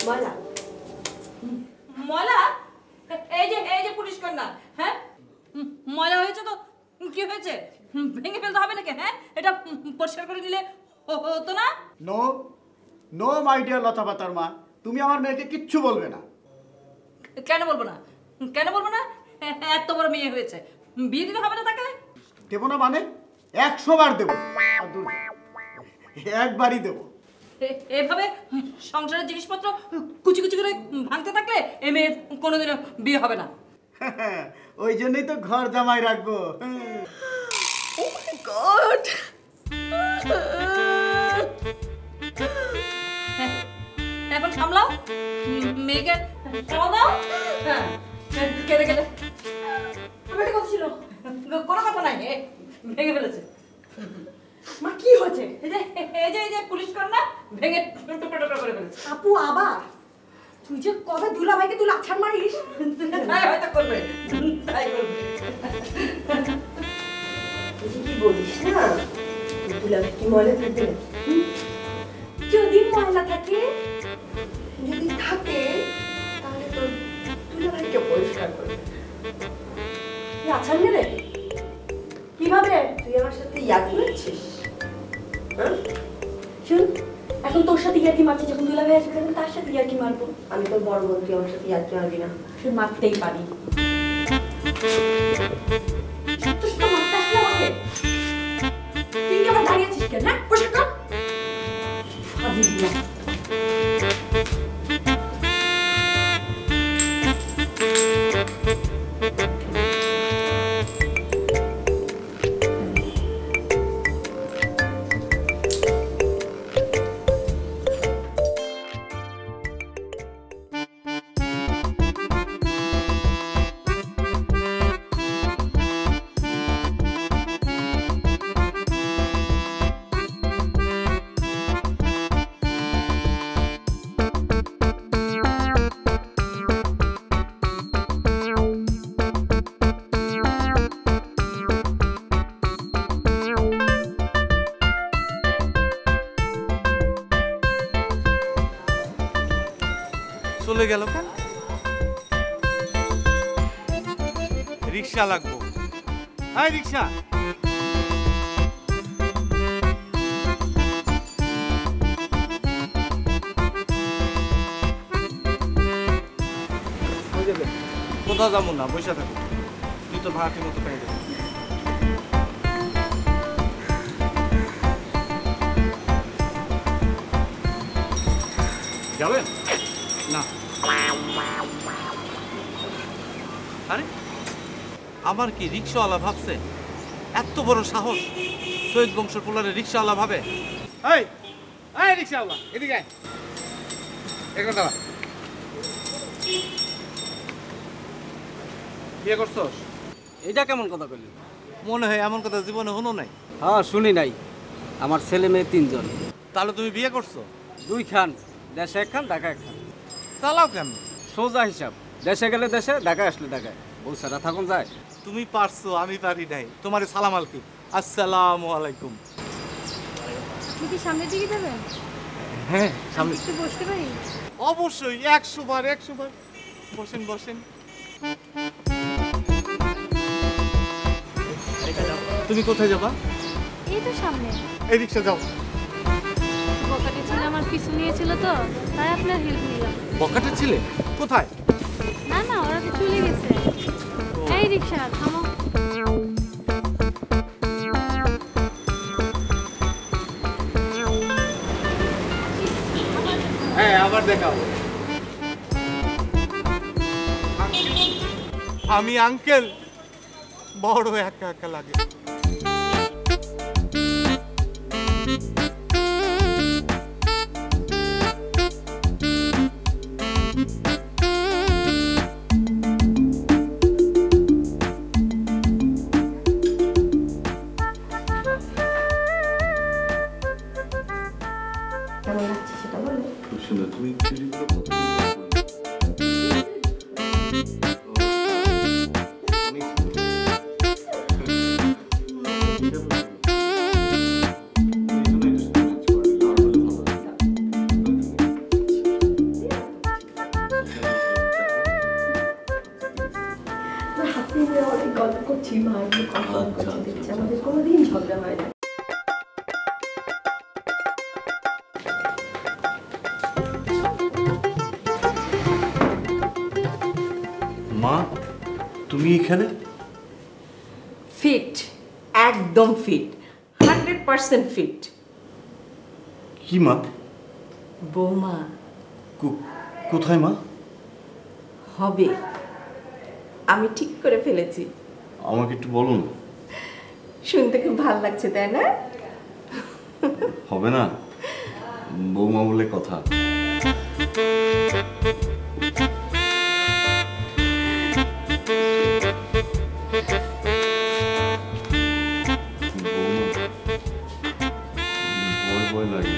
ময়লা ময়লা? এই যে পুলিশ কন্যা, হ্যাঁ ময়লা হয়েছে তো কি হয়েছে? ভেঙে ফেলতে হবে নাকি? হ্যাঁ, এটা পরিষ্কার করে নিলে হতো না? নো নো মাই ডিয়ার লতা পাতার মা, তুমি আমার মেয়েকে কিচ্ছু বলবে না। কেন বলবো না? কেন বলবো না? এত বড় মেয়ে হয়েছে, বিয়ে দিতে হবে না তাকে? দেবো না মানে 100 বার দেবো, আর দূর একবারই দেবো। এভাবে সংসারের জিনিসপত্র কুচি কুচি করে ভাঙতে থাকলে এ মেয়ের কোনোদিনও বিয়ে হবে না। ওই জন্যই তো ঘর জামাই রাখবো। ও মাই গড, এখন সামলাও, মেয়েকে খাওয়া দাও। হ্যাঁ, কেঁদে কেঁদে একটা কথা ছিল, কোনো কথা নাই, ভেঙে ফেলেছে। মা কি হয়েছে? এই যে পুলিশ কন্যা ভেঙে টুকরো টুকরো করে ফেলেছে। আপু আবার তুই যে কবে দুলাভাইকে তুই লাছান মারিস? তাই হয়তো করবে, তাই করবে। তুই কি বলিস না, দুলাভাই কি ময়লা থাকবে না? যদি ময়লা থাকে, যদি থাকে তাহলে তো দুলাভাইকে পরিষ্কার করবে। লাছান মেরে কিভাবে তুই আমার সাথে ইয়ার্কি মারছিস? শুন, এখন তোর সাথে ইয়ার্কি মারছি, যখন দুলাভাই আসবে তখন তার সাথে ইয়ার্কি মারবো। আমি তো বড় বোন, তুই আমার সাথে ইয়ার্কি মারবি না। শুন, মারতেই পারি। সত্য সত্য মারতে আসলে আমাকে তুই আবার দাঁড়িয়ে আছিস কেন? না বসে কর। ফাজিল না। চলে গেল কেন? রিক্সা লাগবো। হ্যাঁ রিক্সা, কোথাও যাবো না, বসে থাকো, তুই তো ভাড়াটির মতো পেয়ে যাবি। যাবেন না? আরে আমার কি রিক্সাওয়ালা ভাবছে? এত বড় সাহস সৈয়দ বংশের পোলারে রিক্সাওয়ালা ভাবে? এই এই রিক্সাওয়ালা এদিকে আয়, এখানে দাঁড়া। বিয়ে করছস? এটা কেমন কথা বললি? মনে হয় এমন কথা জীবনে হলো নাই। হ্যাঁ শুনি নাই। আমার ছেলে মেয়ে 3 জন। তাহলে তুমি বিয়ে করছো? 2 খান, দেশে 1 খান, ঢাকা 1 খান। চালাও কেন? সোজা হিসাব, দেশে গেলে দেশে, ঢাকায় আসলে ঢাকায়। বউ ছাড়া থাকুন যায়? তুমি পারছো, আমি পারি নাই। তোমার সালাম আলাইকুম। আসসালামু আলাইকুম। আপনি কি সামনের দিকে যাবেন? হ্যাঁ সামনে। একটু বসতে পারি? অবশ্যই, 100 বার 100 বার। বসেন বসেন। তুমি কোথায় যাবা? এই তো সামনে। এই রিক্সা যাও। বকাটে ছিল আমার পিছু নিয়েছিল তো, তাই আপনার হেল্প নিলাম। বকাটে ছিলে? কোথায়? না না, ওরা তো চলে গেছে। এই রিক্সা থামো। হ্যাঁ আবার দেখাও। আমি আঙ্কেল বড় একা একা লাগে। কেমন লাগছে সেটা বলো। খুব সুন্দর। তুমি অনেক গল্প করছি, মায়ের কথা করছি, দেখছি আমাদের কোনোদিন ঝগড়া হয় না। মা, তুমি এখানে? ফিট, একদম ফিট, 100% ফিট। কি মা? বৌমা কোথায় মা? হবে, আমি ঠিক করে ফেলেছি। আমাকে একটু বলো না। শুনতে খুব ভালো লাগছে, তাই না? হবে না, বৌমা বলে কথা। ভয় লাগে।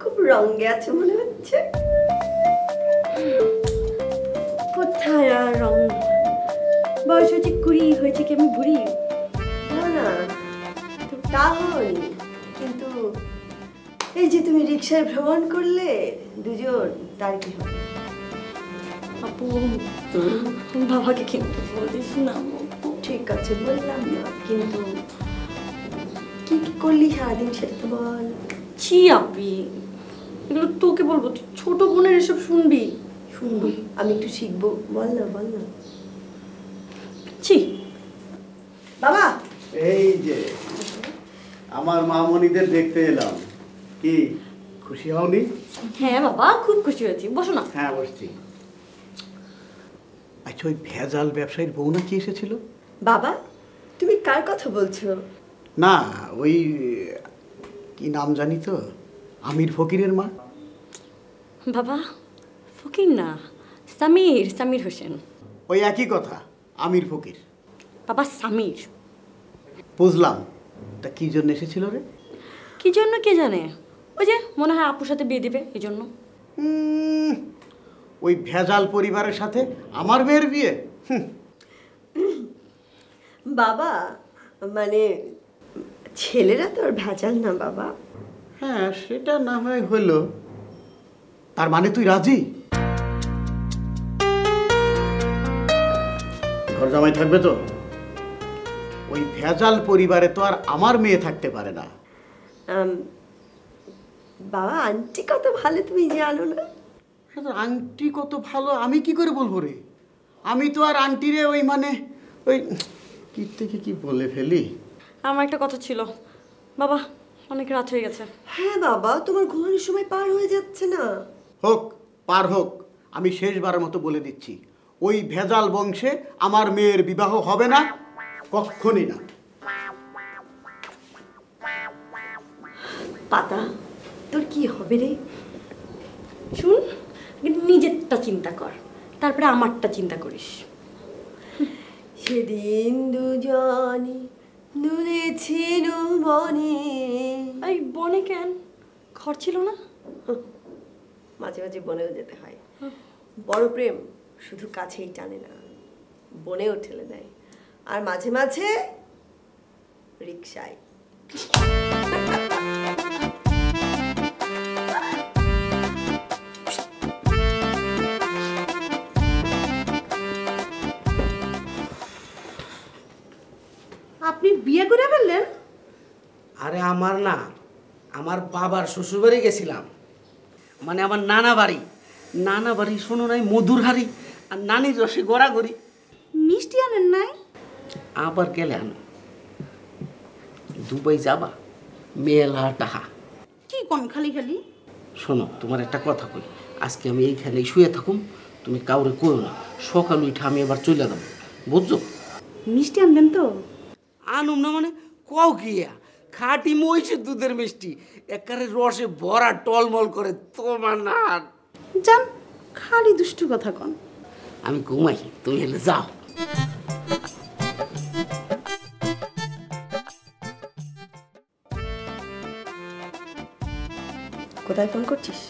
খুব রঙে আছে মনে হচ্ছে। কোথায় আর রং? বয়স হচ্ছে 20, হয়েছে কি আমি বুড়ি? না না, তা হয়নি, কিন্তু এই যে তুমি রিক্সায় ভ্রমণ করলে দুজন, তার কি হবে? আপু বাবাকে কিন্তু বলিস না। ঠিক আছে, বললাম না, কিন্তু কি কি করলি সারাদিন সেটা তো বল। ছি আপি, এগুলো তোকে বলবো, তুই ছোট বোনের এসব শুনবি? শুনবো, আমি একটু শিখবো, বল না বল না। ছি বাবা, এই যে আমার মামনিদের দেখতে এলাম, কি খুশি হওনি? হ্যাঁ বাবা, খুব খুশি হয়েছি, বসো না। হ্যাঁ বসছি। আচ্ছা, ওই ভেজাল ব্যবসায়ীর বউ নাকি এসেছিল? বাবা তুমি কার কথা বলছো? না, ওই কি নাম জানি তো, আমির ফকিরের মা। বাবা ফকির না, সামির, সামির হোসেন। ওই একই কথা, আমির ফকির। বাবা সামির। বুঝলাম, তা কি জন্য এসেছিল রে? কি জন্য কে জানে, ওই যে মনে হয় আপুর সাথে বিয়ে দিবে, এই জন্য। ওই ভেজাল পরিবারের সাথে আমার মেয়ের বিয়ে? বাবা মানে ছেলেরা তো আর ভেজাল না বাবা। হ্যাঁ, সেটা না হয় হলো, তার মানে তুই রাজি? ঘর জামাই থাকবে তো? ওই ভেজাল পরিবারে তো আর আমার মেয়ে থাকতে পারে না। বাবা আন্টি কত ভালো তুমি জানো না? আন্টি কত ভালো আমি কি করে বলবো রে? আমি তো আর আন্টিরে ওই মানে ওই কি থেকে কি বলে ফেলি। আমার একটা কথা ছিল বাবা, অনেক রাত হয়ে গেছে। হ্যাঁ বাবা, তোমার ঘুমানোর সময় পার হয়ে যাচ্ছে না। হোক, পার হোক, আমি শেষবারের মতো বলে দিচ্ছি, ওই ভেজাল বংশে আমার মেয়ের বিবাহ হবে না, কখনই না। পাতা, তোর কি হবে রে? শুন, নিজেরটা চিন্তা কর, তারপরে আমারটা চিন্তা করিস। সেদিন দুজনে দুলেছিল বনে। এই বনে কেন? ঘর ছিল না? মাঝে মাঝে বনেও যেতে হয়। বড় প্রেম শুধু কাছেই টানে না, বনেও ঠেলে দেয়, আর মাঝে মাঝে রিকশায়। আপনি বিয়ে করে ফেললেন? আরে আমার না, আমার বাবার শ্বশুরবাড়ি গেছিলাম, মানে আমার নানা বাড়ি। নানা বাড়ি শোনো নাই, মধুর হাড়ি আর নানির রসে গড়াগড়ি। মিষ্টি আনেন নাই? আবার গেলে আনো। দুবাই যাবা, মেলা টাহা। কি কোন খালি খালি? শোনো, তোমার একটা কথা কই, আজকে আমি এইখানেই শুয়ে থাকুম, তুমি কাউরে কইও না। সকাল উঠে আমি এবার চলে যাবো, বুঝছো? মিষ্টি আনবেন তো? আনুম না মানে কও গিয়া, খাঁটি মহিষের দুধের মিষ্টি, একারে রসে ভরা টলমল করে। তোমার না যান, খালি দুষ্টু কথা কন। আমি ঘুমাই, তুমি হেলে যাও। কোথায় ফোন করছিস?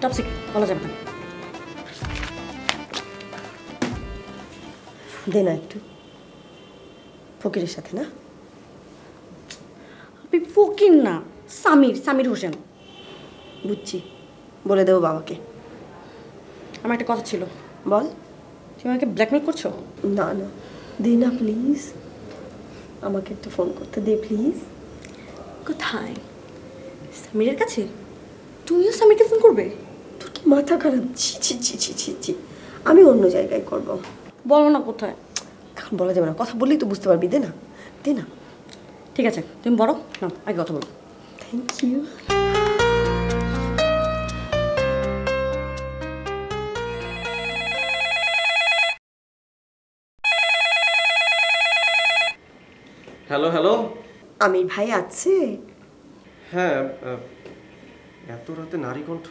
টপ সিক্রেট, বলা যাবে না। দে না একটু, ফকিরের সাথে না। আপনি ফকির না, সামির হোসেন। বুঝছি, বলে দেবো বাবাকে। আমার একটা কথা ছিল। বল। তুমি আমাকে ব্ল্যাকমেল করছো? না না, দে না প্লিজ, আমাকে একটু ফোন করতে দে প্লিজ। কোথায়? সামিরের কাছে? তুমিও সামিরকে ফোন করবে? তোর কি মাথা খারাপ? ছি ছি ছি ছি ছি ছি, আমি অন্য জায়গায় করব। বলো না কোথায়। এখন বলা যাবে না, কথা বললেই তো বুঝতে পারবি। দে না, দে না। ঠিক আছে, তুমি বলো না, আগে কথা বলো। Thank you. Hello hello. Amir ভাই আছে? হ্যাঁ, এত রাতে নারী কণ্ঠ?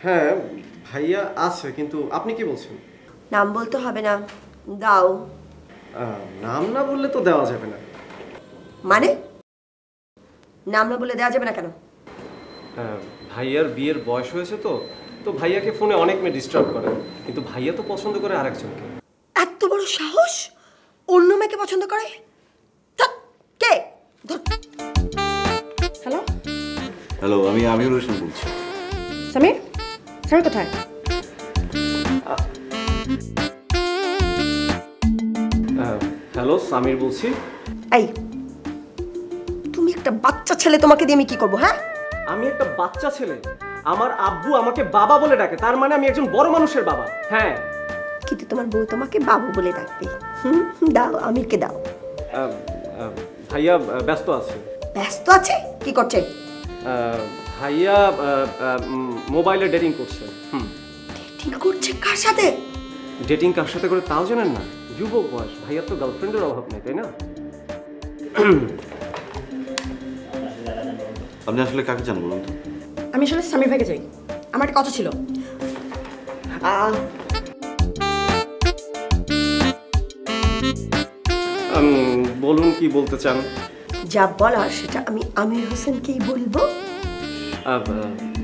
হ্যাঁ ভাইয়া আছে, কিন্তু আপনি কি বলছেন? নাম বলতে হবে না, দাও। নাম না বললে তো দেওয়া যাবে না। মানে নাম না বলে দেওয়া যাবে না কেন? ভাইয়ার বিয়ের বয়স হয়েছে তো তো ভাইয়াকে ফোনে অনেক মেয়ে ডিস্টার্ব করে, কিন্তু ভাইয়া তো পছন্দ করে আরেকজনকে। এত বড় সাহস, অন্য মেয়েকে পছন্দ করে? কে? হ্যালো হ্যালো, আমি আমিরুল হোসেন বলছি। সামির কোথায়? হ্যালো, সামির বলছি। এই তুমি একটা বাচ্চা ছেলে, তোমাকে দিয়ে আমি কি করবো? হ্যাঁ, আমি একটা বাচ্চা ছেলে? আমার আব্বু আমাকে বাবা বলে ডাকে, তার মানে আমি একজন বড় মানুষের বাবা। হ্যাঁ, কিন্তু তোমার বউ তোমাকে বাবু বলে ডাকবে। দাও, আমিরকে দাও। ভাইয়া ব্যস্ত আছে। ব্যস্ত আছে? কি করছে? ভাইয়া মোবাইলে ডেটিং করছে। ডেটিং করছে? কার সাথে? ডেটিং কার সাথে করে তাও জানেন না? যুবক বয়স, ভাইয়ার তো গার্লফ্রেন্ডের অভাব নেই, তাই না? আপনি আসলে কাকে চান বলুন তো? আমি আসলে সামির ভাইকে চাই, আমার একটা কথা ছিল। বলুন, কি বলতে চান? যা বলার সেটা আমি আমির হোসেনকেই বলবো।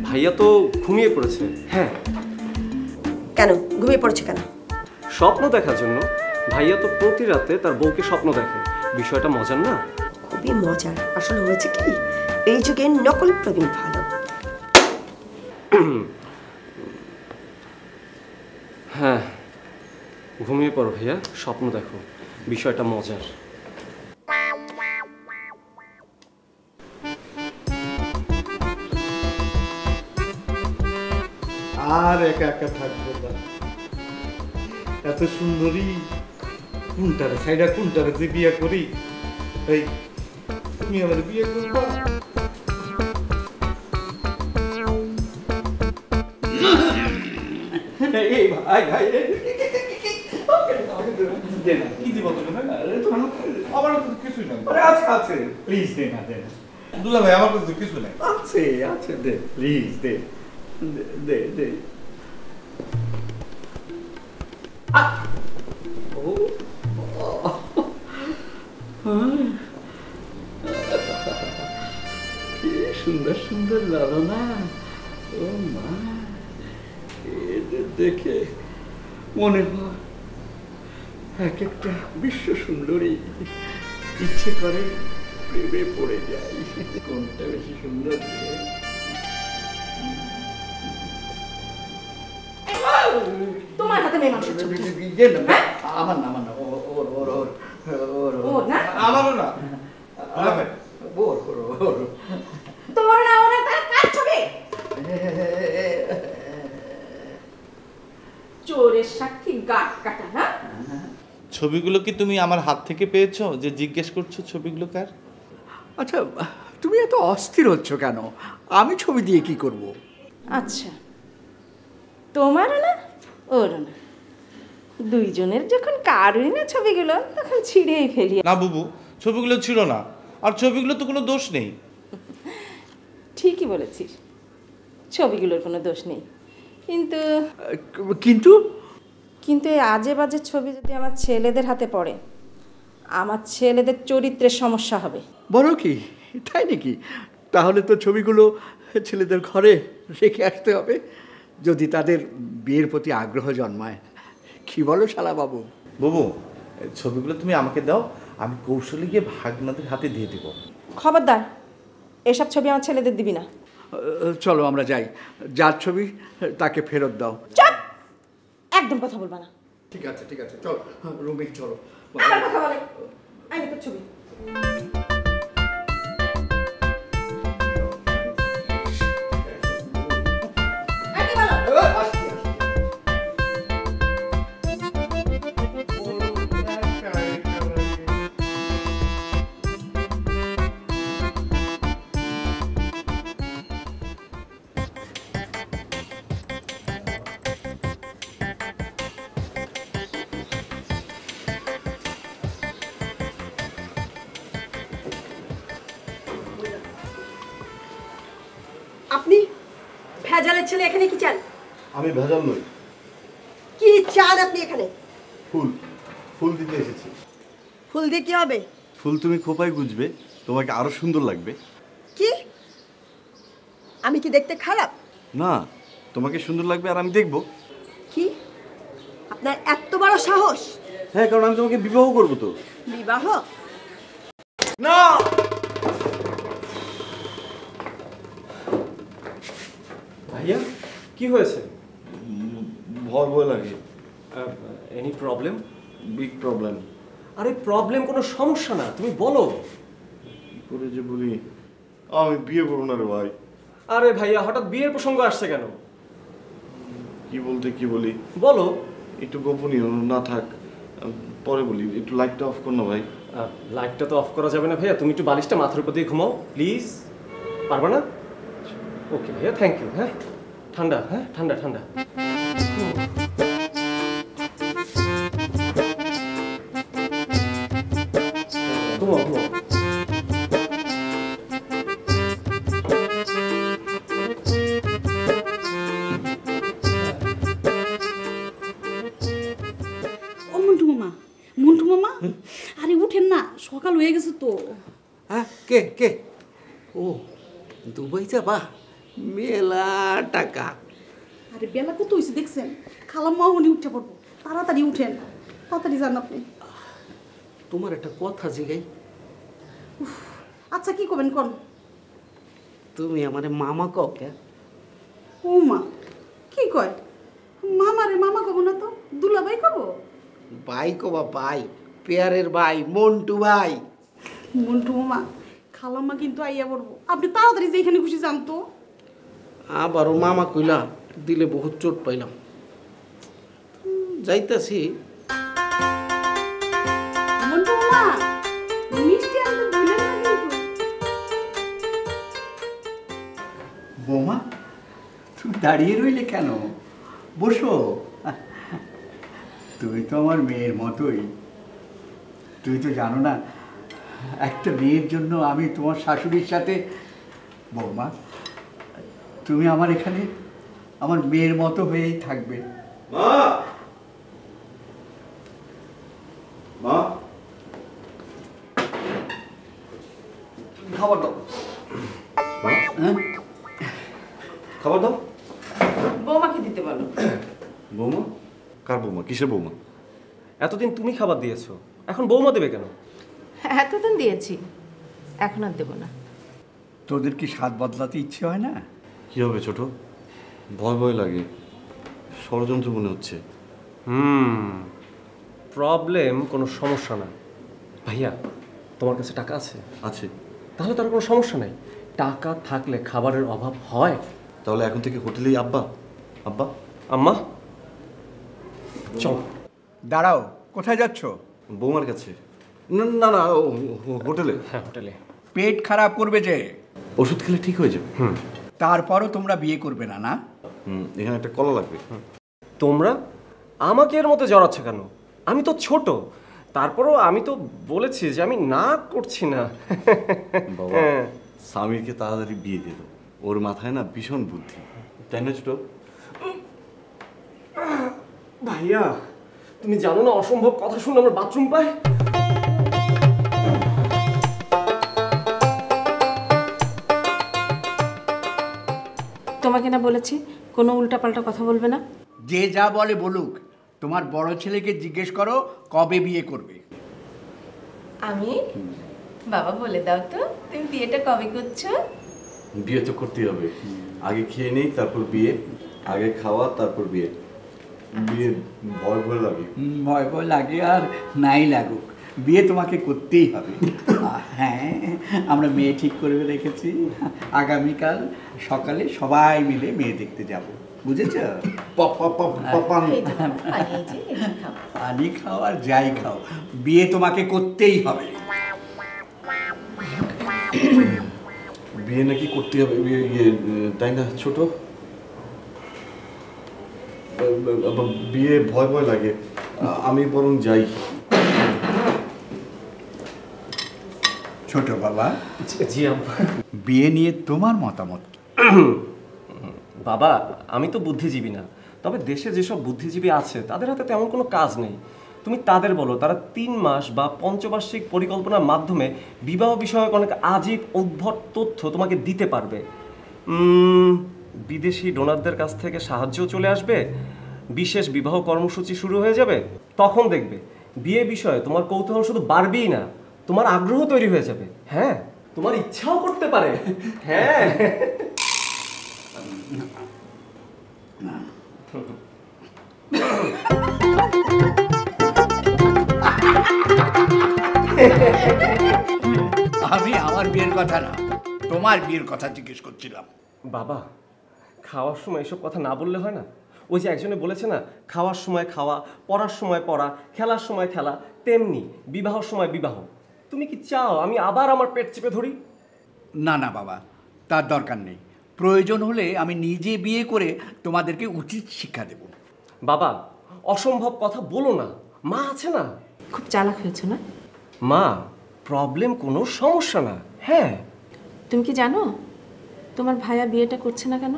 ভাইয়া তো ঘুমিয়ে পড়েছে। হ্যাঁ। কেন ঘুমিয়ে পড়েছে কেন? স্বপ্ন দেখার জন্য। ভাইয়া তো প্রতি রাতে তার বউকে স্বপ্ন দেখে। বিষয়টা মজার না? খুবই মজার। আসলে হয়েছে কি, এই যুগে নকল প্রবীণ ভালো। হ্যাঁ, ঘুমিয়ে পড়ো ভাইয়া, স্বপ্ন দেখো, বিষয়টা মজার। আর একা একা থাকবো না। এত সুন্দরী, কোনটারে সাইডা কোনটারে যে বিয়ে করি। এই তুমি আমার বিয়ে করবা? এই ভাই ভাই কি দিব তুমি? আমার তো কিছুই নাই। আচ্ছা আছে, প্লিজ দে না, দে না দুলা ভাই, আমার কাছে কিছু নাই। আছে আছে, দে প্লিজ, দে দে দে। কি সুন্দর সুন্দর লালনা। ও মা, এদের দেখে মনে হয় এক একটা বিশ্ব সুন্দরী। ইচ্ছে করে প্রেমে পড়ে যাই। কোনটা বেশি সুন্দর? তোমার হাতে মেয়ে মানুষ। আমার না, আমার না, ওর ওর ওর ওর ওর ওর না, আমারও না, ওর ওর ওর। তোমার না, ওর না, কার ছবি? চোরের সাক্ষী গাট কাটা। না, ছবিগুলো কি তুমি আমার হাত থেকে পেয়েছো যে জিজ্ঞেস করছো ছবিগুলো কার? আচ্ছা, তুমি এত অস্থির হচ্ছ কেন? আমি ছবি দিয়ে কি করব? আচ্ছা, তোমারও না ওরও না, দুইজনের যখন কারোরই না ছবিগুলো, তখন ছিঁড়েই ফেলি। না বুবু, ছবিগুলো ছিল না, আর ছবিগুলো তো কোনো দোষ নেই। ঠিকই বলেছিস, ছবিগুলোর কোনো দোষ নেই, কিন্তু কিন্তু কিন্তু এই আজে বাজে ছবি যদি আমার ছেলেদের হাতে পড়ে, আমার ছেলেদের চরিত্রের সমস্যা হবে। বলো কি, তাই নাকি? তাহলে তো ছবিগুলো ছেলেদের ঘরে রেখে আসতে হবে, যদি তাদের বিয়ের প্রতি আগ্রহ জন্মায়। কি বলো শালা বাবু? বাবু, ছবিগুলো তুমি আমাকে দাও, আমি কৌশলে গিয়ে ভাগনাদের হাতে দিয়ে দিব। খবরদার, এসব ছবি আমার ছেলেদের দিবি না। চলো আমরা যাই, যার ছবি তাকে ফেরত দাও। চুপ, একদম কথা বলবা না। ঠিক আছে চলো রুমে চলো। আবার কথা বলে, আইনি তোর ছবি। আপনি ভেজালের ছেলে, এখানে কি চান? আমি ভেজাল নই। কি চান আপনি এখানে? ফুল দিতে এসেছি। ফুল দিয়ে কি হবে? ফুল তুমি খোপায় গুজবে, তোমাকে আরো সুন্দর লাগবে। কি? আমি কি দেখতে খারাপ? না, তোমাকে সুন্দর লাগবে আর আমি দেখবো। কি আপনার এত বড় সাহস? হ্যাঁ, কারণ আমি তোমাকে বিবাহ করবো। তো বিবাহ? না, ভাইয়া কি হয়েছে? ভয় লাগে। Any problem? Big problem. আরে প্রবলেম কোনো সমস্যা না, তুমি বলো। কি করে যে বলি, আমি বিয়ে করবো না রে ভাই। আরে ভাইয়া হঠাৎ বিয়ের প্রসঙ্গ আসছে কেন? কি বলতে কি বলি বলো। একটু গোপনীয় না থাক, পরে বলি। একটু লাইটটা অফ কর না ভাই। লাইটটা তো অফ করা যাবে না ভাইয়া, তুমি একটু বালিশটা মাথার উপর দিয়ে ঘুমাও প্লিজ। পারবা না? ওকে ভাইয়া, থ্যাংক ইউ। হ্যাঁ ঠান্ডা, হ্যাঁ ঠান্ডা ঠান্ডা। ঘুমাও ঘুমাও। মন্টু মামা, আরে উঠেন না, সকাল হয়ে গেছে তো। হ্যাঁ, কে কে? ও দুবাই যাবা? মেলা টাকা। আরে বেলা কত হয়েছে দেখছেন? খালাম্মা উনি উঠে পড়বো, তাড়াতাড়ি উঠেন, তাড়াতাড়ি যান আপনি। তোমার একটা কথা জিগাই। আচ্ছা কি করবেন কোন? তুমি আমারে মামা কও কে? ও মা, কি কয়? মামারে মামা কব না তো, দুলাভাই কব। ভাই কবা ভাই, পেয়ারের ভাই, মন্টু ভাই। মন্টু মামা, খালাম্মা কিন্তু আইয়া পড়বো, আপনি তাড়াতাড়ি যেখানে খুশি যান তো। আবারও মামা কইলা, দিলে বহুত চোট পাইলাম। যাইতাছি। মন্টু মামা, মিষ্টি আনতে ভুলেন না কিন্তু। বৌমা, তুমি দাঁড়িয়ে রইলে কেন? বসো। তুমি তো আমার মেয়ের মতোই। তুই তো জানো না, একটা মেয়ের জন্য আমি তোমার শাশুড়ির সাথে। বৌমা, তুমি আমার এখানে আমার মেয়ের মতো হয়েই থাকবে। মা, মা, খাবার দাও। খাবার দাও। বৌমাকে দিতে বলো। বৌমা? কার বৌমা? কিসের বৌমা? এতদিন তুমি খাবার দিয়েছো, এখন বৌমা দেবে কেন? এতদিন দিয়েছি, এখন আর দেবো না। তোদের কি স্বাদ বদলাতে ইচ্ছে হয় না? কি হবে ছোট? ভয় ভয় লাগে, ষড়যন্ত্র মনে হচ্ছে। প্রবলেম কোনো সমস্যা না ভাইয়া। তোমার কাছে টাকা আছে? আছে। তাহলে তার কোনো সমস্যা নেই। টাকা থাকলে খাবারের অভাব হয়? তাহলে এখন থেকে হোটেলেই আব্বা আব্বা আম্মা চল। দাঁড়াও, কোথায় যাচ্ছ? বৌমার কাছে। না না না, হোটেলে। হ্যাঁ হোটেলে। পেট খারাপ করবে যে। ওষুধ খেলে ঠিক হয়ে যাবে। তারপরও তোমরা বিয়ে করবে না? না, এখানে একটা কলা লাগবে। তোমরা আমাকে এর মধ্যে জড়াচ্ছ কেন? আমি তো ছোট, তারপরও আমি তো বলেছি যে আমি না করছি না। বাবা, স্বামীরকে তাড়াতাড়ি বিয়ে দিয়ে দাও, ওর মাথায় না ভীষণ বুদ্ধি, তাই না ছোট? ভাইয়া তুমি জানো না, অসম্ভব কথা শুনে আমার বাথরুম পায়। তোমাকে না বলেছি কোনো উল্টাপাল্টা কথা বলবে না? যে যা বলে বলুক, তোমার বড় ছেলেকে জিজ্ঞেস করো কবে বিয়ে করবে। আমি বাবা বলে দাও তো তুমি বিয়েটা কবে করছো? বিয়ে তো করতেই হবে, আগে খেয়ে নেই তারপর বিয়ে, আগে খাওয়া তারপর বিয়ে। বিয়ে ভয় ভয় লাগে। ভয় ভয় লাগে আর নাই লাগুক, বিয়ে তোমাকে করতেই হবে। হ্যাঁ, আমরা মেয়ে ঠিক করে রেখেছি, আগামীকাল সকালে সবাই মিলে মেয়ে দেখতে যাব, বুঝেছ? পানি খাও আর যাই খাও, বিয়ে তোমাকে করতেই হবে। বিয়ে নাকি করতে হবে, তাই না ছোট? বিয়ে ভয় ভয় লাগে, আমি বরং যাই। ছোট বাবা, জি আব্বা। বিয়ে নিয়ে তোমার মতামত? বাবা, আমি তো বুদ্ধিজীবী না, তবে দেশে যেসব বুদ্ধিজীবী আছে তাদের হাতে তেমন কোনো কাজ নেই। তুমি তাদের বলো, তারা 3 মাস বা পঞ্চবার্ষিক পরিকল্পনার মাধ্যমে বিবাহ বিষয়ক অনেক আজীব উদ্ভট তথ্য তোমাকে দিতে পারবে। বিদেশি ডোনারদের কাছ থেকে সাহায্যও চলে আসবে, বিশেষ বিবাহ কর্মসূচি শুরু হয়ে যাবে। তখন দেখবে বিয়ে বিষয়ে তোমার কৌতূহল শুধু বাড়বেই না, তোমার আগ্রহ তৈরি হয়ে যাবে। হ্যাঁ, তোমার ইচ্ছাও করতে পারে। হ্যাঁ। আমি আমার বিয়ের কথা না, তোমার বিয়ের কথা জিজ্ঞেস করছিলাম। বাবা, খাওয়ার সময় এসব কথা না বললে হয় না? ওই যে একজনে বলেছে না, খাওয়ার সময় খাওয়া, পড়ার সময় পড়া, খেলার সময় খেলা, তেমনি বিবাহর সময় বিবাহ। তুমি কি চাও আমি আবার আমার পেট চেপে ধরি? না না বাবা, তার দরকার নেই। প্রয়োজন হলে আমি নিজে বিয়ে করে তোমাদেরকে উচিত শিক্ষা দেব। বাবা, অসম্ভব কথা বলো না, মা আছে না। খুব চালাক হয়েছো না? মা, প্রবলেম কোনো সমস্যা না। হ্যাঁ। তুমি কি জানো তোমার ভাইয়া বিয়েটা করছে না কেন?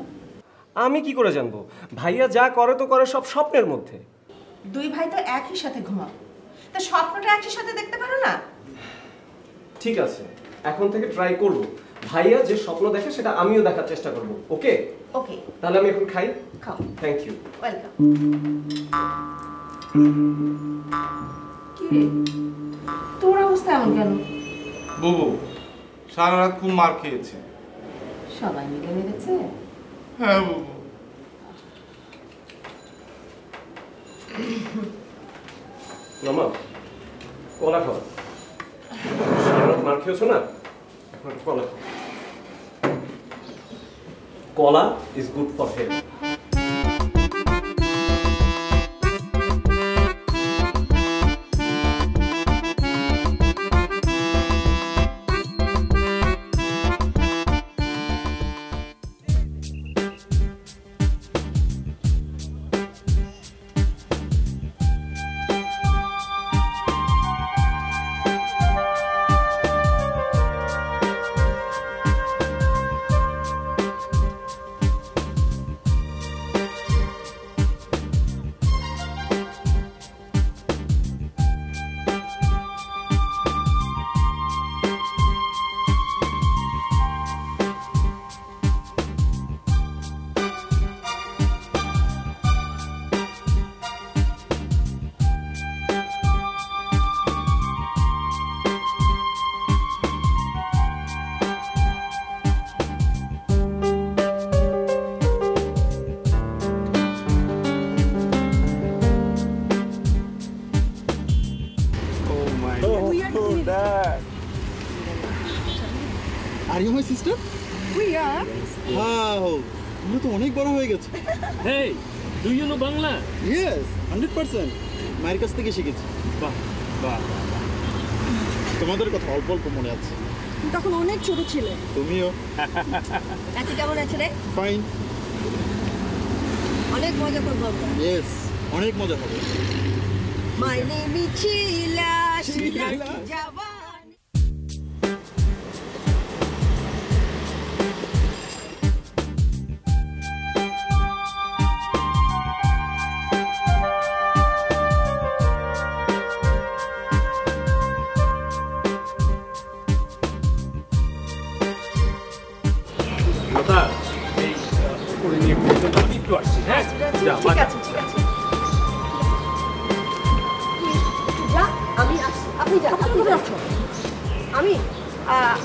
আমি কি করে জানবো? ভাইয়া যা করে তো করে সব স্বপ্নের মধ্যে। 2 ভাই তো একই সাথে ঘুমাও, তা স্বপ্নটা একই সাথে দেখতে পারো না? ঠিক আছে, এখন থেকে ট্রাই করব। ভাইয়া যে স্বপ্ন দেখে সেটা আমিও দেখার চেষ্টা করব। ওকে? ওকে। তাহলে আমি এখন খাই। খাও। Thank you. ওয়েলকাম। কি তোর অবস্থা এমন কেন? বুবু সারা রাত খুব মার খেয়েছে। সবাই মিলে মেরেছে? হ্যাঁ বুবু। মামা, কলা খাও। সারা রাত মার খেয়েছো না, এখন কলা খাও। কলা is good for health. Are you my sister? We are. Wow, তুমি তো অনেক বড় হয়ে গেছো। Hey, do you know Bangla? Yes, 100%. মায়ের কাছ থেকে শিখেছি। বাহ বাহ। তোমাদের কথা অল্প অল্প মনে আছে। তখন অনেক ছোট ছিলে। তুমিও। আজকে কেমন আছে রে? ফাইন। অনেক মজা করবো আমরা। Yes, অনেক মজা হবে। My name is Sheila, Sheila Jawan. করে নিয়ে একটু আসছি। হ্যাঁ, ঠিক আছে ঠিক আছে। কোথায় যাচ্ছ? আমি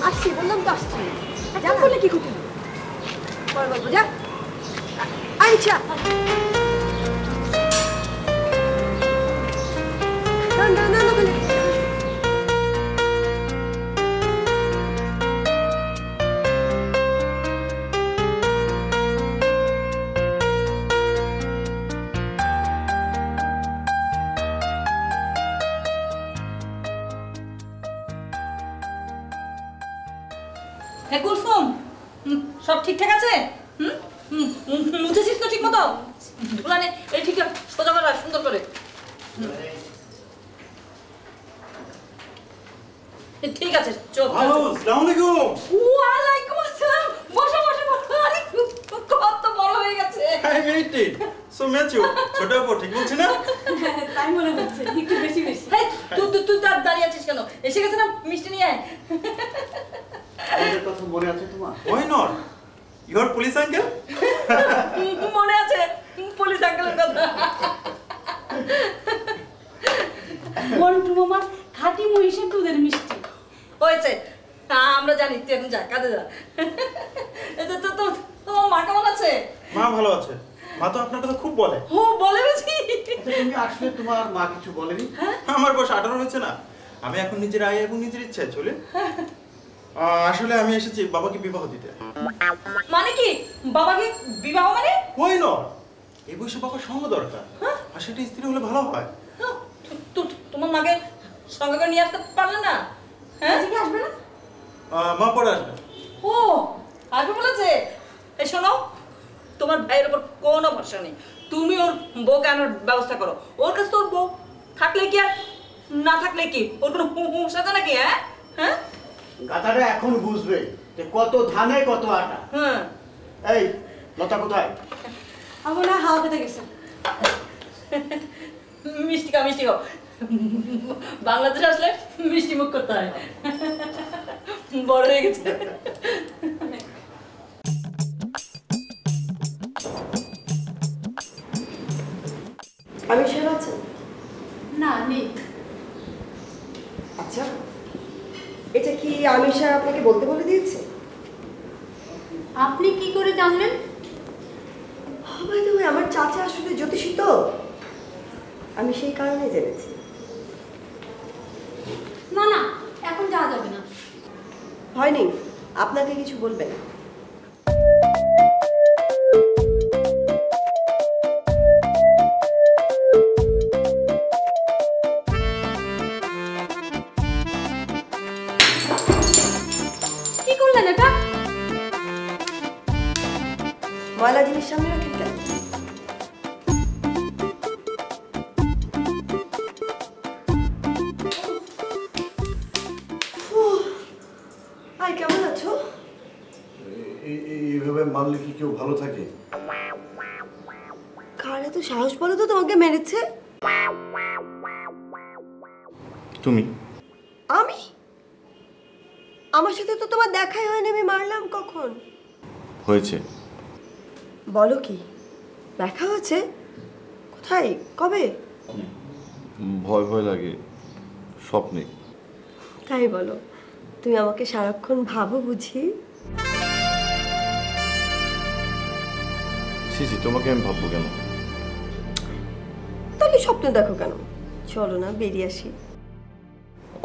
আসছি, বললাম তো আসছি। যা বলে কি করতে হবে? পরে বলবো, যা। আচ্ছা না না না বলে কুলসুম, সব ঠিকঠাক আছে? মুছেছিস তো ঠিক মতো? ধুলানে এই ঠিক সোজা করা সুন্দর করে। ঠিক আছে, চল। আসসালামু আলাইকুম। ওয়ালাইকুম আসসালাম। বসো বসো বসো। আরে কত বড় হয়ে গেছে। I met it so mature. ছোট আপু ঠিক বলছি না? তাই মনে হচ্ছে, একটু বেশি বেশি। এই তুই দাঁড়িয়ে আছিস কেন? এসে গেছে না, মিষ্টি নিয়ে আয়। আমাদের কথা মনে আছে তোমার? Why not? Your police uncle? মনে আছে পুলিশ আঙ্কেলের কথা। মন্টু মামা খাঁটি মহিষের দুধের মিষ্টি হয়েছে, আমরা জানি। তুই এখন যা, কাজে যা। তো মা কেমন আছে? মা ভালো আছে। মা তো আপনার কথা খুব বলে। ও বলে বেশি। তুমি আসলে তোমার মা কিছু বলেনি? আমার বয়স 18 হয়েছে না, আমি এখন নিজের আয় এবং নিজের ইচ্ছায় চলে। আসলে আমি এসেছি বাবাকে বিবাহ দিতে। মানে কি বাবাকে বিবাহ? মানে ওই নয়, এই বয়সে বাবার সঙ্গ দরকার, আর সেটা স্ত্রী হলে ভালো হয়। তোমার মাকে সঙ্গে করে নিয়ে আসতে পারলে না? হ্যাঁ, আজকে আসবে না? মা পরে আসবে। ও আসবে বলেছে। এই শোনো, তোমার ভাইয়ের উপর কোনো ভরসা নেই। তুমি ওর বউকে আনার ব্যবস্থা করো। ওর কাছে তোর বউ থাকলে কি আর না থাকলে কি ওর কোনো হুঁশ আছে নাকি? হ্যাঁ হ্যাঁ, গাধাটা এখন বুঝবে যে কত ধানে কত আটা। হ্যাঁ। এই লতা কোথায়? আমার না হাওয়া খেতে গেছে। মিষ্টি খাও, মিষ্টি খাও। বাংলাদেশে আসলে মিষ্টি মুখ করতে হয়। বড় হয়ে গেছে। আমি সেরা আছেন? না নেই। আচ্ছা, এটা কি আমির সাহেব আপনাকে বলতে বলে দিয়েছে? আপনি কি করে জানলেন? আমার চাচা আসলে জ্যোতিষী তো, আমি সেই কারণে জেনেছি। না না, এখন যাওয়া যাবে না। হয়নি, আপনাকে কিছু বলবে না। কি করলেন এটা? ময়লা জিনিস সামনে রাখেন কেন? আই কেমন আছো? এইভাবে মারলে কি কেউ ভালো থাকে? কার এত সাহস বলো তো তোমাকে মেরেছে? তুমি? আমি? আমার সাথে তো তোমার দেখাই হয়নি, আমি মারলাম কখন? হয়েছে। বলো কি, দেখা হয়েছে? কোথায়, কবে? ভয় ভয় লাগে স্বপ্নে। তাই বলো? তুমি আমাকে সারাক্ষণ ভাবো বুঝি? সিসি, তোমাকে আমি ভাববো কেন? তাহলে স্বপ্ন দেখো কেন? চলো না বেরিয়ে আসি।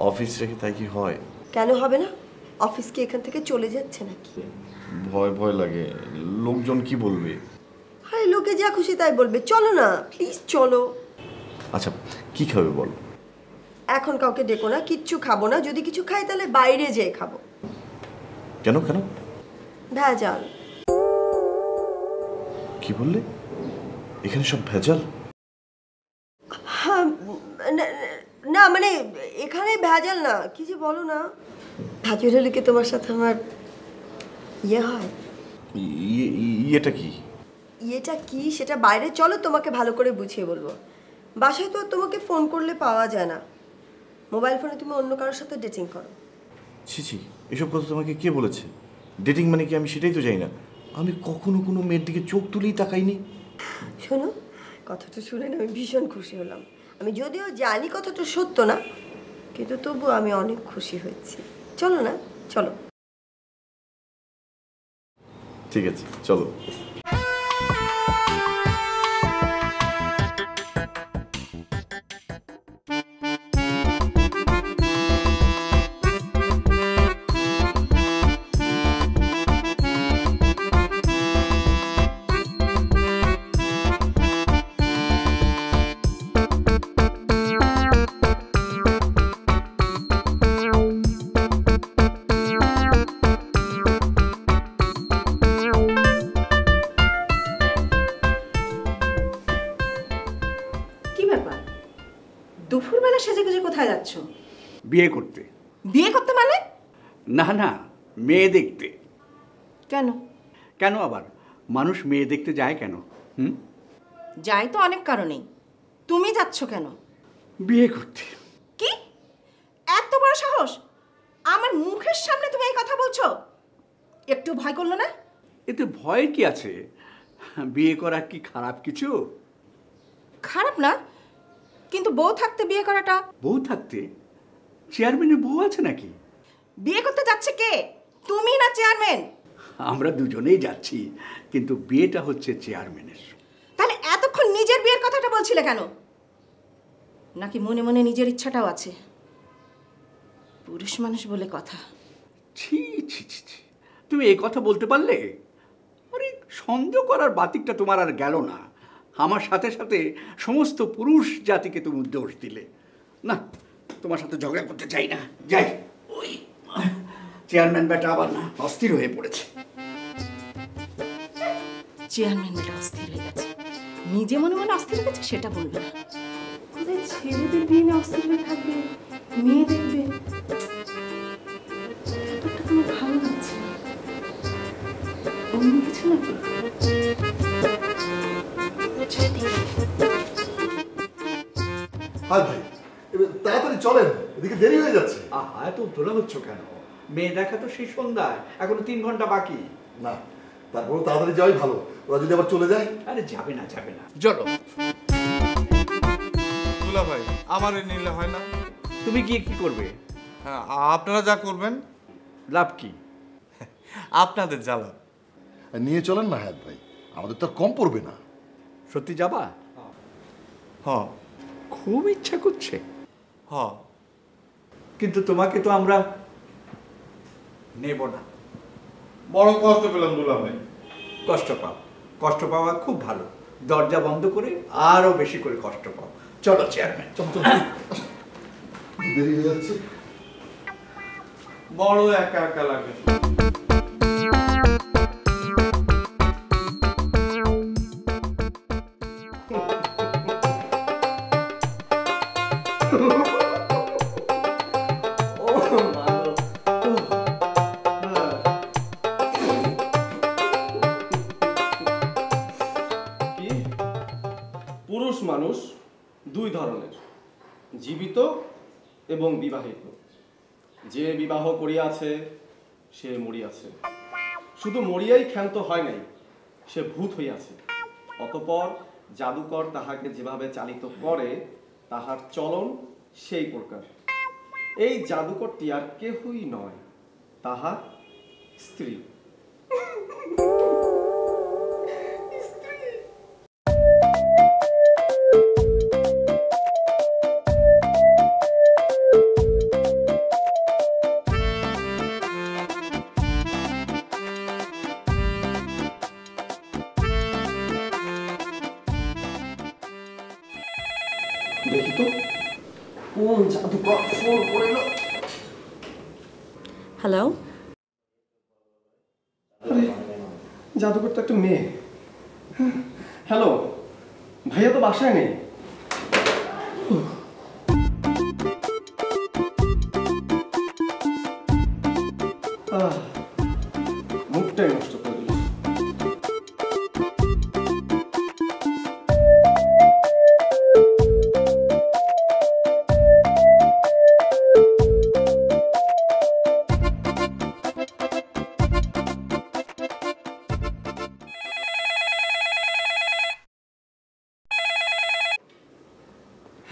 অফিস রেখে তাই কি হয়? কেন হবে না? অফিস কি এখান থেকে চলে যাচ্ছে নাকি? ভয় ভয় লাগে, লোকজন কি বলবে? আরে লোকে যা খুশি তাই বলবে, চলো না প্লিজ চলো। আচ্ছা কি খাবে বল? এখন কাউকে ডেকো না, কিচ্ছু খাবো না। যদি কিছু খাই তাহলে বাইরে যেয়ে খাবো। কেন কেন? ভেজাল। কি বললে? এখানে সব ভেজাল? হ্যাঁ, না মানে এখানে ভেজাল না। কি যে বলো না, ভেজাল হলে কি তোমার সাথে আমার ইয়ে হয়? ইয়েটা কি? ইয়েটা কি সেটা বাইরে চলো, তোমাকে ভালো করে বুঝিয়ে বলবো। বাসায় তো তোমাকে ফোন করলে পাওয়া যায় না, মোবাইল ফোনে তুমি অন্য কারোর সাথে ডেটিং করো। ছিছি, এসব কথা তোমাকে কে বলেছে? ডেটিং মানে কি আমি সেটাই তো জানি না। আমি কখনো কোনো মেয়ের দিকে চোখ তুলেই তাকাইনি। শোনো, কথাটা শুনে আমি ভীষণ খুশি হলাম। আমি যদিও জানি কথাটা সত্য না, কিন্তু তবু আমি অনেক খুশি হয়েছি। চলো না, চলো। ঠিক আছে, চলো। দুপুরবেলা সেজেগুজে কোথায় যাচ্ছ? বিয়ে করতে। বিয়ে করতে মানে? না না, মেয়ে দেখতে। কেন? কেন আবার? মানুষ মেয়ে দেখতে যায় কেন? যাই তো অনেক কারণেই। তুমি যাচ্ছ কেন? বিয়ে করতে। কি এত বড় সাহস? আমার মুখের সামনে তুমি এই কথা বলছো? একটু ভয় করলো না? এতে ভয় কি আছে? বিয়ে করা কি খারাপ কিছু? খারাপ না, কিন্তু বউ থাকতে বিয়ে করাটা। বউ থাকতে? চেয়ারম্যানের বউ আছে নাকি? বিয়ে করতে যাচ্ছে কে, তুমি না চেয়ারম্যান? আমরা দুজনেই যাচ্ছি, কিন্তু বিয়েটা হচ্ছে চেয়ারম্যানের। তাহলে এতক্ষণ নিজের বিয়ের কথাটা বলছিলে কেন? নাকি মনে মনে নিজের ইচ্ছাটাও আছে? পুরুষ মানুষ বলে কথা। ছি ছি ছি ছি, তুমি এই কথা বলতে পারলে? আরে সন্দেহ করার বাতিকটা তোমার আর গেল না। আমার সাথে সাথে সমস্ত পুরুষ জাতিকে তুমি দোষ দিলে। না, তোমার সাথে ঝগড়া করতে চাই না, যাই। ওই চেয়ারম্যান বেটা আবার না অস্থির হয়ে পড়েছে। চেয়ারম্যান বেটা অস্থির হয়ে গেছে? নিজে মনে মনে অস্থির হয়ে গেছে সেটা বলবে না। কোথায় ছেলেদের বিয়ে নিয়ে অস্থির হয়ে থাকবে, মেয়ে দেখবে। ব্যাপারটা তোমার ভালো লাগছে না? অন্য কিছু নাকি? হ্যাঁ ভাই, এবার তাড়াতাড়ি চলেন, এদিকে দেরি হয়ে যাচ্ছে। আহা, এত তোলা হচ্ছ কেন? মেয়ে দেখা তো সেই সন্ধ্যায়, এখনো 3 ঘন্টা বাকি। না, তারপরে তাড়াতাড়ি যাওয়াই ভালো। ওরা যদি আবার চলে যায়। আরে যাবে না, যাবে না, চলো। দুলা ভাই, আমারে নিলে হয় না? তুমি গিয়ে কি করবে? হ্যাঁ, আপনারা যা করবেন। লাভ কি? আপনাদের জ্বালা। নিয়ে চলেন না হায়াত ভাই, আমাদের তো আর কম পড়বে না। সত্যি যাবা? হ্যাঁ, খুব ইচ্ছা করছে। হ্যাঁ, কিন্তু তোমাকে তো আমরা নেব না। বড় কষ্ট পেলাম দুলা ভাই। কষ্ট পাও, কষ্ট পাওয়া খুব ভালো। দরজা বন্ধ করে আরো বেশি করে কষ্ট পাও। চলো চেয়ারম্যান, দেরি হয়ে যাচ্ছে। বড় একা একা লাগে। পুরুষ মানুষ 2 ধরনের, জীবিত এবং বিবাহিত। যে বিবাহ করিয়াছে সে মরিয়াছে। শুধু মরিয়াই ক্ষান্ত হয় নাই, সে ভূত হইয়াছে। অতঃপর জাদুকর তাহাকে যেভাবে চালিত করে তাহার চলন সেই প্রকার। এই জাদুকরটি আর কেহই নয়, তাহার স্ত্রী। দেখি তো কোন জাদুকর ফোন করিল। হ্যালো, জাদুকর তো একটা মেয়ে। হ্যালো, ভাইয়া তো বাসায় নেই। মুখটাই নষ্ট করে দিল।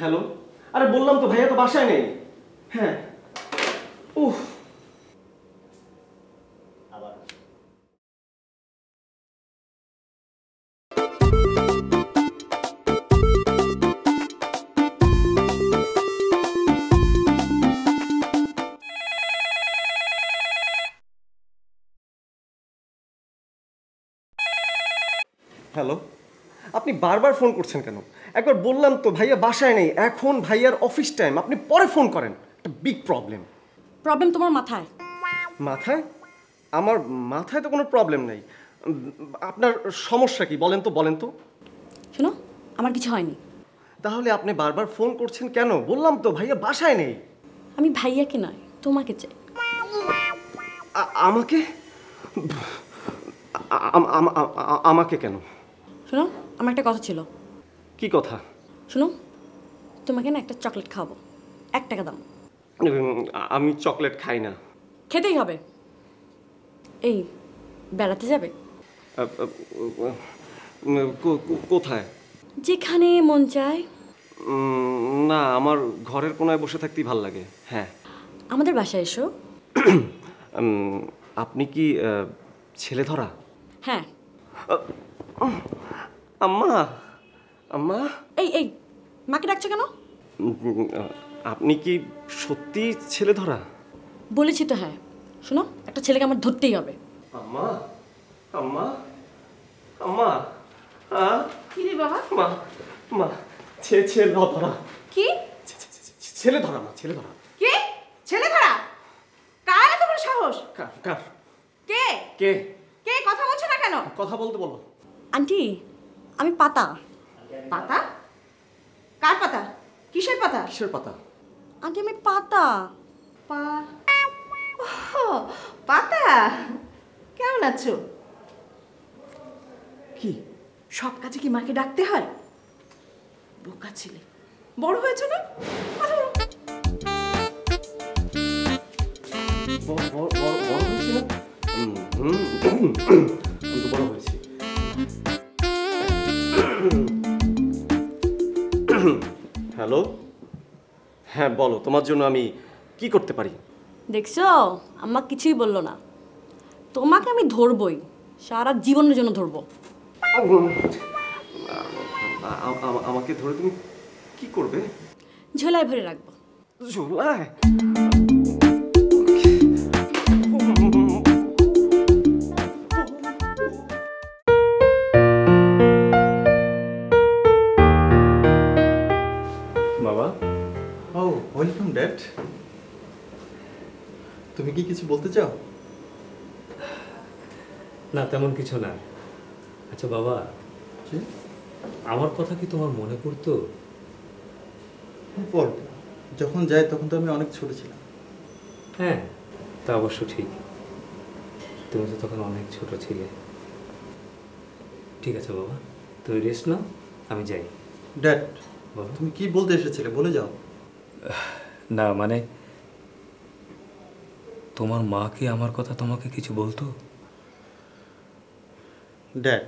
হ্যালো, আরে বললাম তো ভাইয়া তো বাসায় নেই। হ্যাঁ। উফ। হ্যালো, আপনি বারবার ফোন করছেন কেন? একবার বললাম তো ভাইয়া বাসায় নেই, এখন ভাইয়ার অফিস টাইম, আপনি পরে ফোন করেন। একটা বিগ প্রবলেম। প্রবলেম তোমার মাথায়। মাথায়? আমার মাথায় তো কোনো প্রবলেম নেই। আপনার সমস্যা কি বলেন তো, বলেন তো। শোনো, আমার কিছু হয়নি। তাহলে আপনি বারবার ফোন করছেন কেন? বললাম তো ভাইয়া বাসায় নেই। আমি ভাইয়াকে নয়, তোমাকে চাই। আমাকে? আমাকে কেন? শোনো, আমার একটা কথা ছিল। কি কথা? শোনো, তোমাকে না একটা চকলেট খাওয়াবো, 1 টাকা দাম। আমি চকলেট খাই না। খেতেই হবে। এই বেড়াতে যাবে? কোথায়? যেখানে মন চায়। না, আমার ঘরের কোনায় বসে থাকতেই ভাল লাগে। হ্যাঁ, আমাদের বাসায় এসো। আপনি কি ছেলে ধরা? হ্যাঁ। আম্মা, আম্মা। এই মাকে ডাকছো কেন? আপনি কি সত্যি ছেলে ধরা? বলেছি তো। হ্যাঁ, শোনো, একটা ছেলেকে আমার ধরতেই হবে। আম্মা, আম্মা, আম্মা। কি রে বাবা? মা, মা, ছেলে ধরা। কি? ছেলে ধরা, মা, ছেলে ধরা। কি? ছেলে ধরা? কার এত বড় সাহস? কার? কে? কে? কে? কথা বলছো না কেন? কথা বলতে বলো। আন্টি, আমি পাতা। পাতা? কার পাতা? কিসের পাতা? কিসের পাতা? আন্টি, আমি পাতা। পাতা। কেমন আছো? কি? সব কাজে কি মাকে ডাকতে হয়? বোকা ছেলে, বড় হয়েছো না? বড় হয়েছি না? বড় হয়েছি। হ্যালো, হ্যাঁ বলো, তোমার জন্য আমি কি করতে পারি? দেখছো, আম্মা কিছুই বললো না। তোমাকে আমি ধরবই, সারা জীবনের জন্য ধরবো। আমাকে ধরে তুমি কি করবে? ঝোলায় ভরে রাখবো। ঝোলায়? বাবা। ও, ওয়েলকাম ড্যাড। তুমি কি কিছু বলতে চাও? না, তেমন কিছু না। আচ্ছা বাবা, আমার কথা কি তোমার মনে পড়তো? যখন যাই তখন তো আমি অনেক ছোট ছিলাম। হ্যাঁ, তা অবশ্য ঠিক। তুমি তো তখন অনেক ছোট ছিলে। ঠিক আছে বাবা, তুমি রেস্ট নাও, আমি যাই। ড্যাড, তুমি কি বলতে এসেছিলে বলে যাও। না মানে, তোমার মা কি আমার কথা তোমাকে কিছু বলতো? ড্যাড,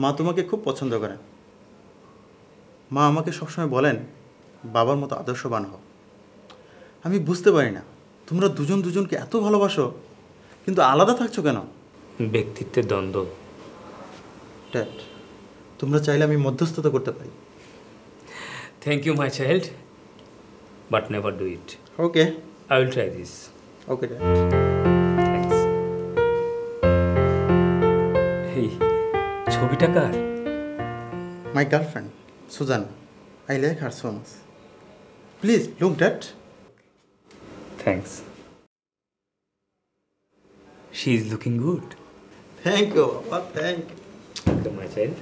মা তোমাকে খুব পছন্দ করেন। মা আমাকে সবসময় বলেন বাবার মতো আদর্শবান হও। আমি বুঝতে পারি না তোমরা দুজন দুজনকে এত ভালোবাসো, কিন্তু আলাদা থাকছো কেন? ব্যক্তিত্বের দ্বন্দ্ব। ড্যাড, তোমরা চাইলে আমি মধ্যস্থতা করতে পারি। Thank you my child, but never do it. Okay, I will try this. Okay dad. Thanks. এই ছবিটা কার? My girlfriend Susan. I like her so much. Please look dad. Thanks. She is looking good. Thank you বাবা, thank you. Okay my child,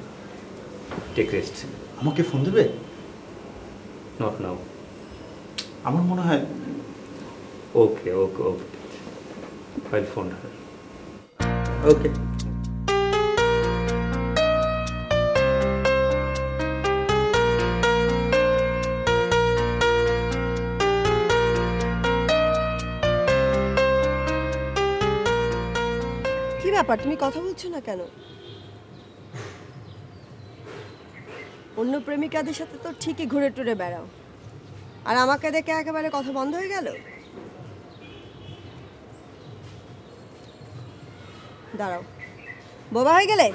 take rest. আমাকে phone দেবে? Not now. আমার মনে হয়। Okay okay okay, I will phone her. Okay. কি ব্যাপার, তুমি কথা বলছো না কেন? অন্য প্রেমিকাদের সাথে তো ঠিকই ঘুরে টুরে বেড়াও। আর আমাকে দেখে একেবারে কথা বন্ধ হয়ে গেল। দাঁড়াও, বোবা হয়ে গেলে?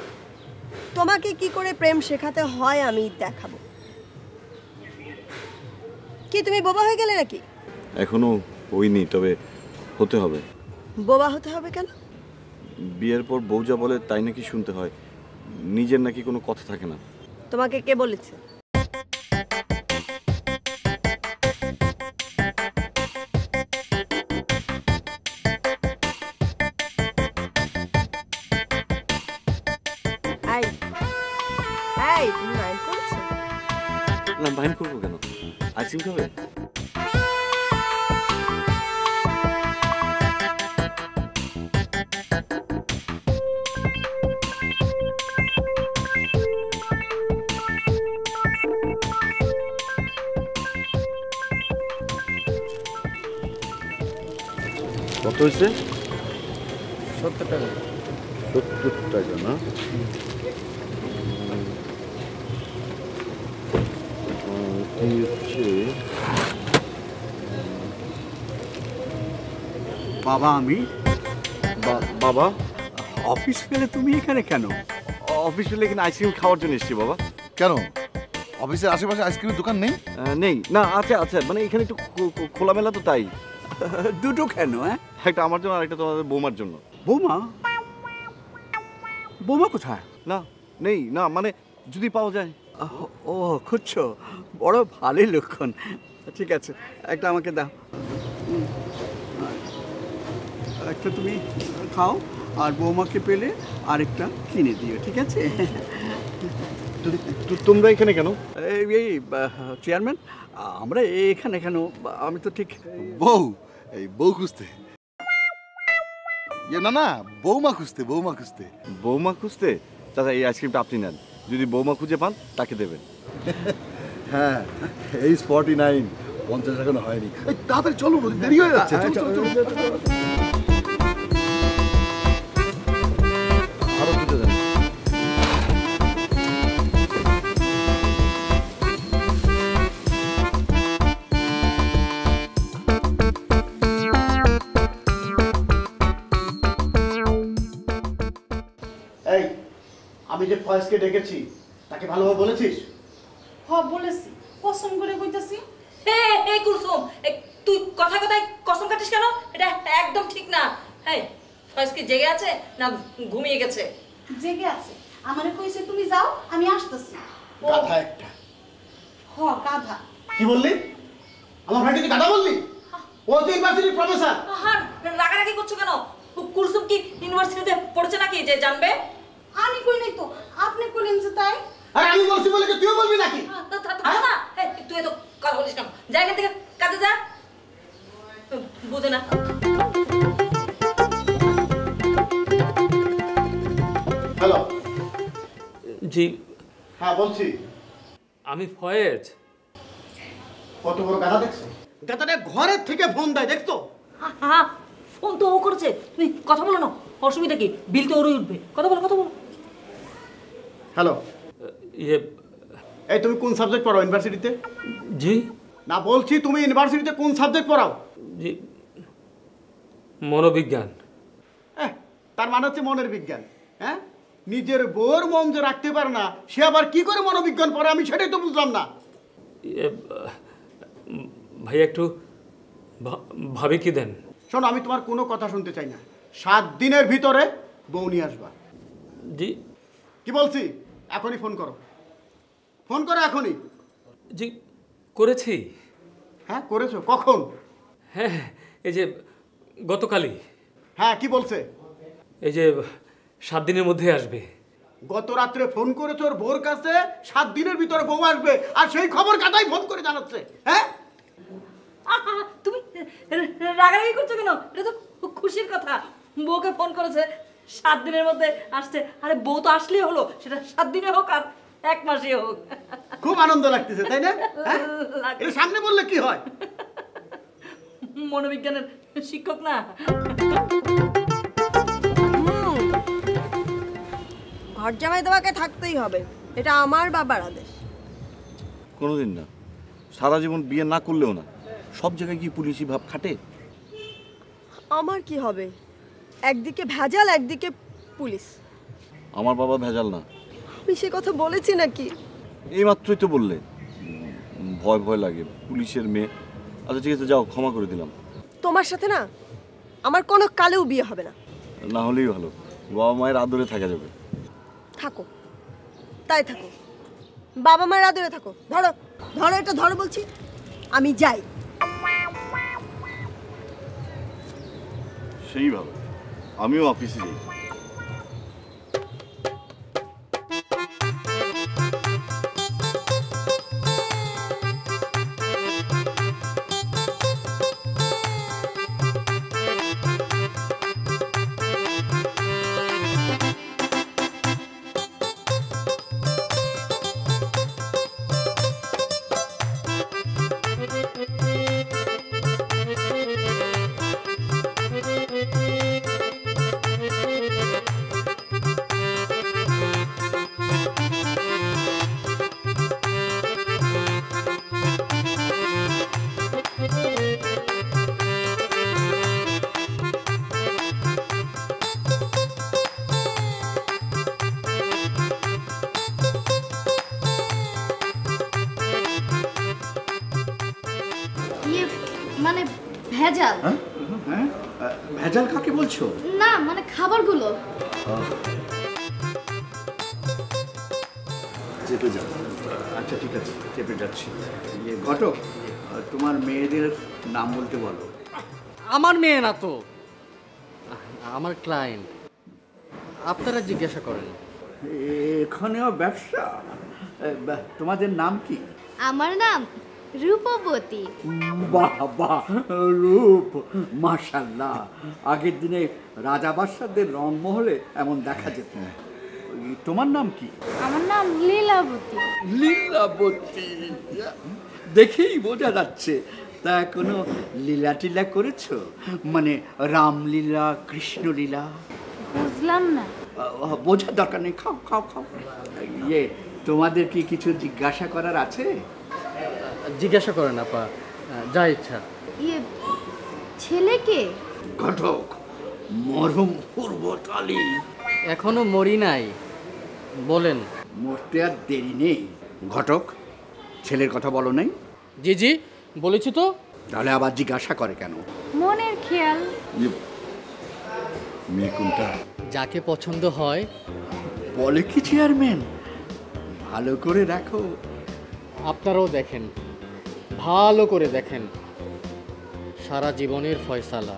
তোমাকে কি করে প্রেম শেখাতে হয় আমি দেখাবো। কি তুমি বোবা হয়ে গেলে নাকি? এখনো হইনি, তবে হতে হবে। বোবা হতে হবে কেন? বিয়ের পর বউ যা বলে তাই নাকি শুনতে হয়, নিজের নাকি কোনো কথা থাকে না। তোমাকে কে বলেছে? তুমি মাইন্ড করছো? না, মাইন্ড করবো কেন? আইসক্রিম খাবে? কত হয়েছে? 70 টাকা। 70 টাকা না? বাবা, আমি বাবা অফিস ফেলে তুমি এখানে কেন? অফিস ফেলে এখানে আইসক্রিম খাওয়ার জন্য এসেছি বাবা। কেন, অফিসের আশেপাশে আইসক্রিমের দোকান নেই? নেই না, আছে আছে, মানে এখানে একটু খোলামেলা তো তাই। দুটো কেন? একটা আমার জন্য আর একটা তোমাদের বৌমার জন্য। বৌমা? বৌমা কোথায়? না, নেই না, মানে যদি পাওয়া যায়। ও, খুঁজছো? বড় ভালোই লক্ষণ। ঠিক আছে, একটা আমাকে দাও। একটা তুমি খাও, আর বৌমাকে পেলে আরেকটা কিনে দিও, ঠিক আছে? তোমরা এখানে কেন? এই চেয়ারম্যান, আমরা এখানে কেন? আমি তো ঠিক বউ, এই বউ খুঁজতে। না না, বৌমা খুঁজতে, বৌমা খুঁজতে। বৌমা খুঁজতে? দাদা, এই আইসক্রিমটা আপনি নেন, যদি বৌমা খুঁজে পান তাকে দেবেন। হ্যাঁ, এই 49, 50 এখনো হয়নি। তাড়াতাড়ি চলো, দেরি হয়ে যাচ্ছে। আরো দুটো দেন। এই, আমি যে ফয়েজকে ডেকেছি তাকে ভালোভাবে বলেছিস? হ্যাঁ বলেছি, কসম করে কইতাছি। হে কুলসুম, তুই কথা কথায় কসম কাটিস কেন? এটা একদম ঠিক না। হ্যাঁ, ফয়েজ কি জেগে আছে না ঘুমিয়ে গেছে? জেগে আছে। আমারে কইছে তুমি যাও, আমি আসতেছি। গাধা একটা। গাধা। কি বললি? আমার ভাইকে তুই গাধা বললি? ও তো ইউনিভার্সিটির প্রফেসর। রাগারাগি করছো কেন? কুলসুম কি ইউনিভার্সিটিতে পড়ছে নাকি যে জানবে? আমি কই নাই তো, আপনি কইলেন যে তাই। আরে আমি বলছি বলে কি তুইও বলবি নাকি? না, তুই তো কথা বলিস না। জায়গা থেকে কাজে যা। বুঝে না। হ্যালো। জি। হ্যাঁ বলছি। আমি ফয়েজ। কত বড় গাধা দেখছো? গাধাটা ঘরের থেকে ফোন দেয়, দেখতো? হ্যাঁ, ফোন তো ও করেছে। তুমি কথা বলো না, অসুবিধা কি? বিল তো ওরই উঠবে। কথা বলো, কথা বলো। হ্যালো। এই তুমি কোন সাবজেক্ট পড়াও ইউনিভার্সিটিতে? জি। না, বলছি তুমি ইউনিভার্সিটিতে কোন সাবজেক্ট পড়াও? জি, মনোবিজ্ঞান। তার মানে হচ্ছে মনের বিজ্ঞান। হ্যাঁ, নিজের বউর মন যে রাখতে পারে না, সে আবার কি করে মনোবিজ্ঞান পড়ে? আমি সেটাই তো বুঝলাম না। ভাই একটু ভাবে কি দেন। শোনো, আমি তোমার কোনো কথা শুনতে চাই না। 7 দিনের ভিতরে বউ নিয়ে আসবা। জি। কি বলছি? এখনই ফোন করো, ফোন করো এখনই। জি, করেছি। হ্যাঁ, করেছো? কখন? হ্যাঁ, এই যে গতকালই। হ্যাঁ, কি বলছে? এই যে 7 দিনের মধ্যে আসবে। গত রাত্রে ফোন করেছো ওর বউর কাছে 7 দিনের ভিতরে বউ আসবে, আর সেই খবর কাটাই ফোন করে জানাচ্ছে। হ্যাঁ, তুমি রাগারাগি করছো কেন? এটা তো খুশির কথা। বউকে ফোন করেছে, 7 দিনের মধ্যে আসছে। আরে বউ তো আসলেই হলো, সেটা 7 দিনে হোক আর 1 মাসে হোক। খুব আনন্দ লাগতেছে, তাই না? এটা সামনে বললে কি হয়? মনোবিজ্ঞানের শিক্ষক না। ঘর জামাই তোমাকে থাকতেই হবে, এটা আমার বাবার আদেশ। কোনোদিন না, সারা জীবন বিয়ে না করলেও না, সব জায়গায় কি পুলিশি ভাব খাটে? আমার কি হবে? একদিকে ভেজাল, একদিকে পুলিশ। আমার বাবা ভেজাল না। আমি সে কথা বলেছি নাকি? এই মাত্রই তো বললে ভয় ভয় লাগে, পুলিশের মেয়ে। আচ্ছা ঠিক আছে, যাও, ক্ষমা করে দিলাম। তোমার সাথে না আমার কোনো কালেও বিয়ে হবে না। না হলেই ভালো, বাবা মায়ের আদরে থাকা যাবে। থাকো, তাই থাকো, বাবা মায়ের আদরে থাকো। ধরো ধরো, এটা ধরো বলছি। আমি যাই। সেই ভালো, আমিও অফিসে যাই। মানে ভেজাল। হ্যাঁ, ভেজাল কাকে বলছো? না মানে খাবারগুলো। চেপে যাও। আচ্ছা ঠিক আছে, চেপে যাচ্ছি। ঘটক, তোমার মেয়েদের নাম বলতে বলো। আমার মেয়ে না তো, আমার ক্লায়েন্ট। আপনারা জিজ্ঞাসা করেন। এখানেও ব্যবসা? তোমাদের নাম কি? আমার নাম রূপবতী। বাহ বাহ, রূপ, মাশাআল্লাহ। আগের দিনে রাজা বাদশাদের রংমহলে এমন দেখা যেত। তোমার নাম কি? আমার নাম লীলাবতী। লীলাবতী, দেখেই বোঝা যাচ্ছে। তা কোনো লীলা টিলা করেছো? মানে রামলীলা, কৃষ্ণলীলা? বুঝলাম না। বোঝার দরকার নেই, খাও খাও খাও। তোমাদের কি কিছু জিজ্ঞাসা করার আছে? জিজ্ঞাসা করেন আপা, যা ইচ্ছা। ছেলেকে? ঘটক, মরহুম পূর্বকালী। এখনো মরি নাই, বলেন। মরতে আর দেরি নেই। ঘটক, ছেলের কথা বলো নাই? জি জি বলেছি তো। তাহলে আবার জিজ্ঞাসা করে কেন? মনের খেয়াল। মেয়ে কোনটা? যাকে পছন্দ হয়। বলে কি চেয়ারম্যান? ভালো করে দেখো। আপনারাও দেখেন, ভালো করে দেখেন। সারা জীবনের ফয়সালা।